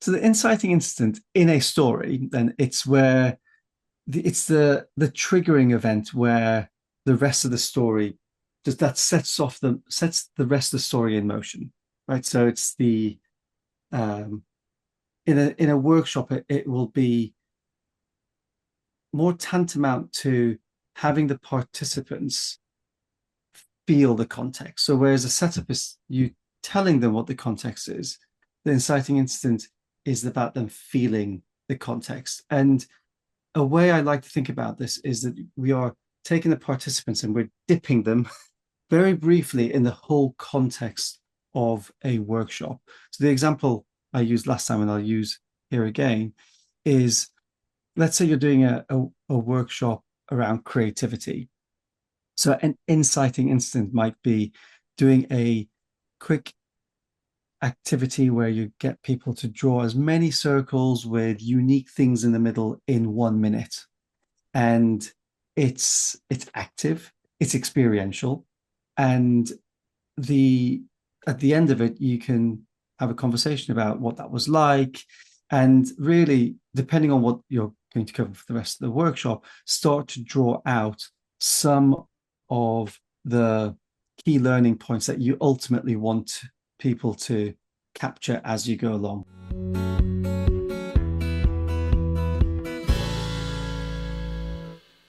So the inciting incident in a story, then it's where it's the triggering event where the rest of the story does that sets the rest of the story in motion, right? So it's the in a workshop, it will be more tantamount to having the participants feel the context. So whereas a setup is you telling them what the context is, the inciting incident is about them feeling the context. And a way I like to think about this is that we are taking the participants and we're dipping them very briefly in the whole context of a workshop. So the example I used last time and I'll use here again is, let's say you're doing a workshop around creativity. So an inciting incident might be doing a quick activity where you get people to draw as many circles with unique things in the middle in 1 minute. And it's active, it's experiential, and the at the end of it, you can have a conversation about what that was like. And really, depending on what you're going to cover for the rest of the workshop, start to draw out some of the key learning points that you ultimately want people to capture as you go along.